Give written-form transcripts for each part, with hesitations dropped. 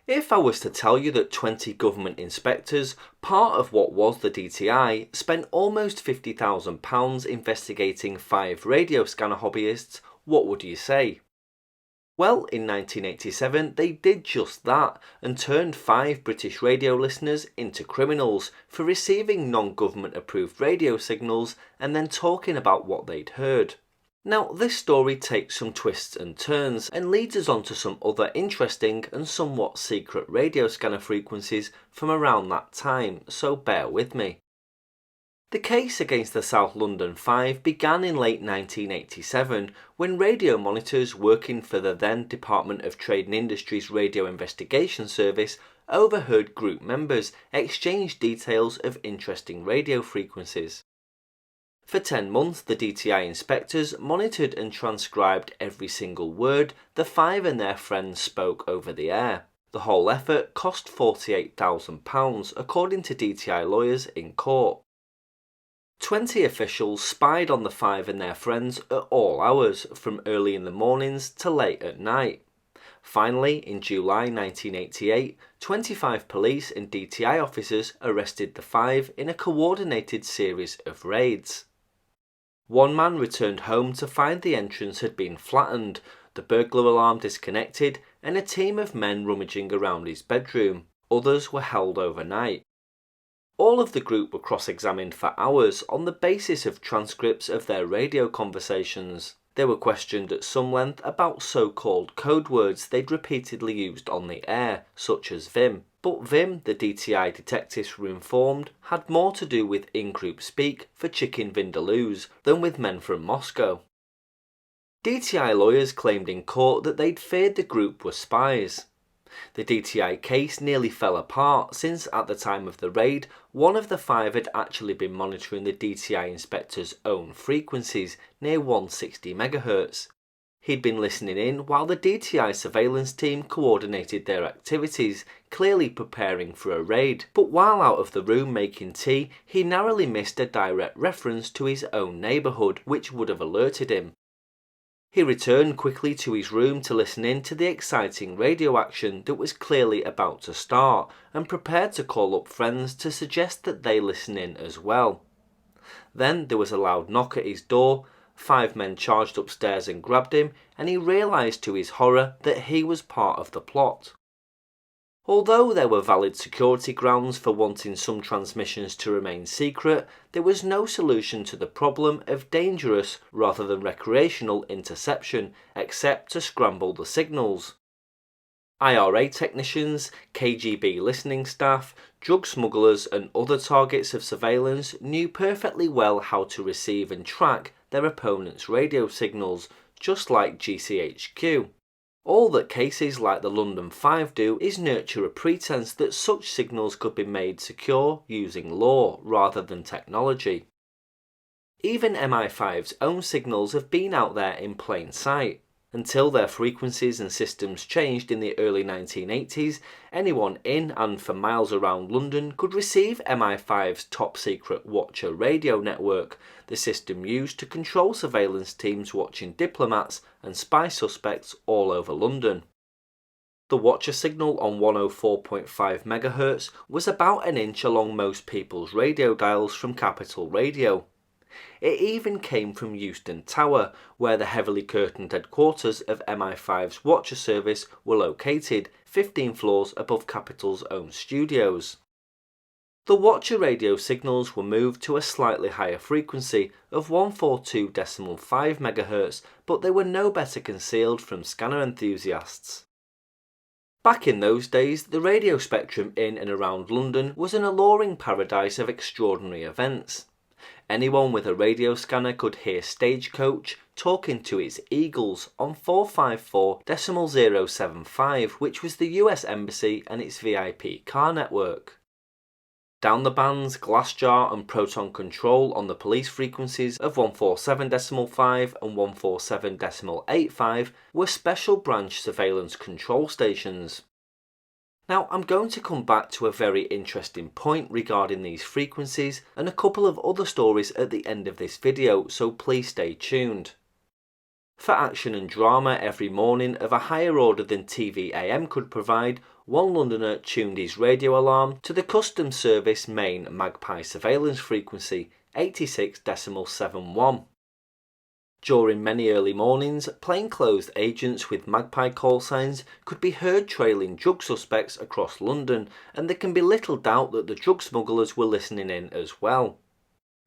If I was to tell you that 20 government inspectors, part of what was the DTI, spent almost £50,000 investigating 5 radio scanner hobbyists, what would you say? Well, in 1987 they did just that and turned 5 British radio listeners into criminals for receiving non-government approved radio signals and then talking about what they'd heard. Now, this story takes some twists and turns and leads us on to some other interesting and somewhat secret radio scanner frequencies from around that time, so bear with me. The case against the South London Five began in late 1987 when radio monitors working for the then Department of Trade and Industry's Radio Investigation Service overheard group members exchange details of interesting radio frequencies. For 10 months, the DTI inspectors monitored and transcribed every single word the 5 and their friends spoke over the air. The whole effort cost £48,000, according to DTI lawyers in court. 20 officials spied on the 5 and their friends at all hours, from early in the mornings to late at night. Finally, in July 1988, 25 police and DTI officers arrested the 5 in a coordinated series of raids. One man returned home to find the entrance had been flattened, the burglar alarm disconnected, and a team of men rummaging around his bedroom. Others were held overnight. All of the group were cross-examined for hours on the basis of transcripts of their radio conversations. They were questioned at some length about so-called code words they'd repeatedly used on the air, such as Vim. But Vim, the DTI detectives were informed, had more to do with in-group speak for chicken vindaloos than with men from Moscow. DTI lawyers claimed in court that they'd feared the group were spies. The DTI case nearly fell apart since, at the time of the raid, one of the 5 had actually been monitoring the DTI inspector's own frequencies near 160 MHz. He'd been listening in while the DTI surveillance team coordinated their activities, clearly preparing for a raid. But while out of the room making tea, he narrowly missed a direct reference to his own neighbourhood, which would have alerted him. He returned quickly to his room to listen in to the exciting radio action that was clearly about to start, and prepared to call up friends to suggest that they listen in as well. Then there was a loud knock at his door. 5 men charged upstairs and grabbed him, and he realised to his horror that he was part of the plot. Although there were valid security grounds for wanting some transmissions to remain secret, there was no solution to the problem of dangerous rather than recreational interception, except to scramble the signals. IRA technicians, KGB listening staff, drug smugglers and other targets of surveillance knew perfectly well how to receive and track their opponent's radio signals, just like GCHQ. All that cases like the London Five do is nurture a pretense that such signals could be made secure using law rather than technology. Even MI5's own signals have been out there in plain sight. Until their frequencies and systems changed in the early 1980s, anyone in and for miles around London could receive MI5's top-secret Watcher radio network, the system used to control surveillance teams watching diplomats and spy suspects all over London. The Watcher signal on 104.5 MHz was about an inch along most people's radio dials from Capital Radio. It even came from Euston Tower, where the heavily curtained headquarters of MI5's Watcher service were located, 15 floors above Capital's own studios. The Watcher radio signals were moved to a slightly higher frequency of 142.5 MHz, but they were no better concealed from scanner enthusiasts. Back in those days, the radio spectrum in and around London was an alluring paradise of extraordinary events. Anyone with a radio scanner could hear Stagecoach talking to its Eagles on 454.075, which was the US Embassy and its VIP car network. Down the bands, Glassjar and Proton Control on the police frequencies of 147.5 and 147.85 were special branch surveillance control stations. Now, I'm going to come back to a very interesting point regarding these frequencies and a couple of other stories at the end of this video, so please stay tuned. For action and drama every morning of a higher order than TV AM could provide, one Londoner tuned his radio alarm to the Customs Service main Magpie surveillance frequency, 86.71. During many early mornings, plainclothes agents with Magpie call signs could be heard trailing drug suspects across London, and there can be little doubt that the drug smugglers were listening in as well.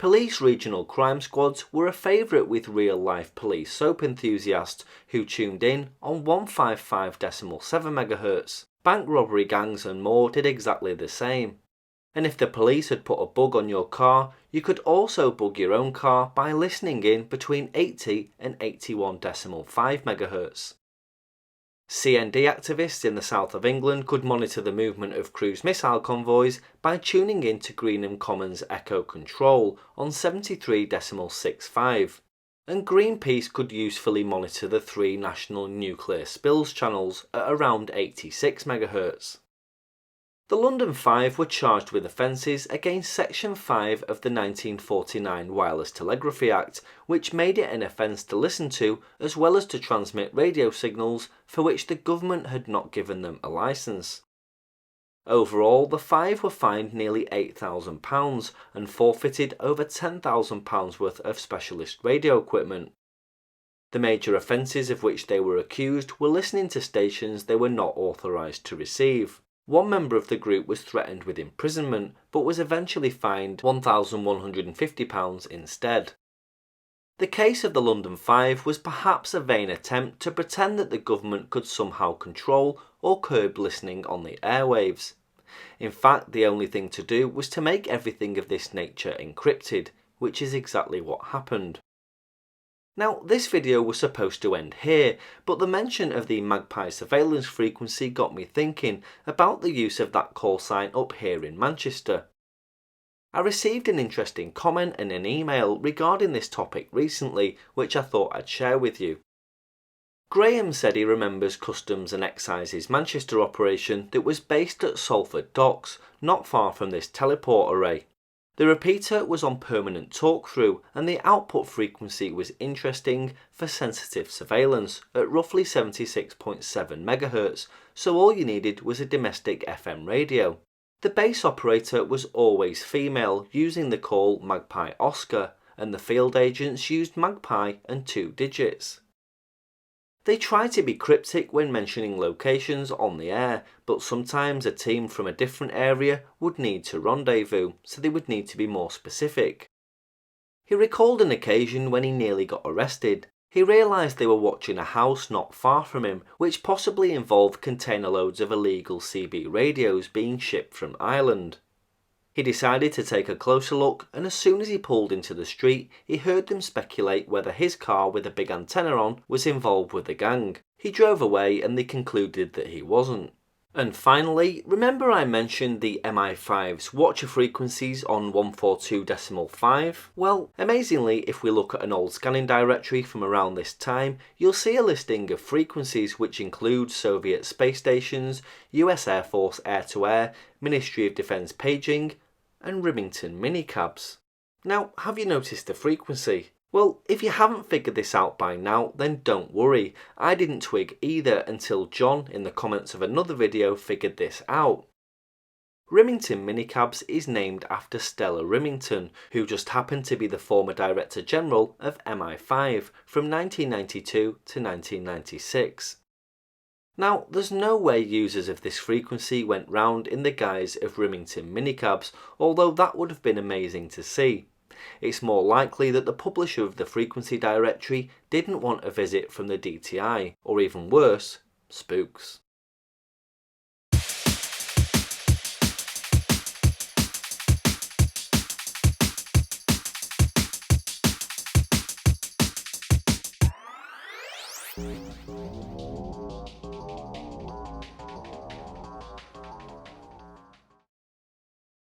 Police regional crime squads were a favourite with real-life police soap enthusiasts who tuned in on 155.7 MHz. Bank robbery gangs and more did exactly the same. And if the police had put a bug on your car, you could also bug your own car by listening in between 80 and 81.5 MHz. CND activists in the south of England could monitor the movement of cruise missile convoys by tuning in to Greenham Commons Echo Control on 73.65, and Greenpeace could usefully monitor the 3 national nuclear spills channels at around 86 MHz. The London Five were charged with offences against Section 5 of the 1949 Wireless Telegraphy Act, which made it an offence to listen to as well as to transmit radio signals for which the government had not given them a licence. Overall, the Five were fined nearly £8,000 and forfeited over £10,000 worth of specialist radio equipment. The major offences of which they were accused were listening to stations they were not authorised to receive. One member of the group was threatened with imprisonment, but was eventually fined £1,150 instead. The case of the London Five was perhaps a vain attempt to pretend that the government could somehow control or curb listening on the airwaves. In fact, the only thing to do was to make everything of this nature encrypted, which is exactly what happened. Now, this video was supposed to end here, but the mention of the Magpie surveillance frequency got me thinking about the use of that call sign up here in Manchester. I received an interesting comment and an email regarding this topic recently, which I thought I'd share with you. Graham said he remembers Customs and Excise's Manchester operation that was based at Salford Docks, not far from this teleport array. The repeater was on permanent talk-through and the output frequency was interesting for sensitive surveillance at roughly 76.7 MHz, so all you needed was a domestic FM radio. The base operator was always female, using the call Magpie Oscar, and the field agents used Magpie and 2 digits. They try to be cryptic when mentioning locations on the air, but sometimes a team from a different area would need to rendezvous, so they would need to be more specific. He recalled an occasion when he nearly got arrested. He realised they were watching a house not far from him, which possibly involved container loads of illegal CB radios being shipped from Ireland. He decided to take a closer look, and as soon as he pulled into the street, he heard them speculate whether his car with a big antenna on was involved with the gang. He drove away and they concluded that he wasn't. And finally, remember I mentioned the MI5's watcher frequencies on 142.5? Well, amazingly, if we look at an old scanning directory from around this time, you'll see a listing of frequencies which include Soviet space stations, US Air Force air-to-air, Ministry of Defence paging, and Rimington minicabs. Now, have you noticed the frequency? Well, if you haven't figured this out by now, then don't worry. I didn't twig either until John, in the comments of another video, figured this out. Rimington Minicabs is named after Stella Rimington, who just happened to be the former Director General of MI5 from 1992 to 1996. Now, there's no way users of this frequency went round in the guise of Rimington Minicabs, although that would have been amazing to see. It's more likely that the publisher of the frequency directory didn't want a visit from the DTI, or even worse, spooks.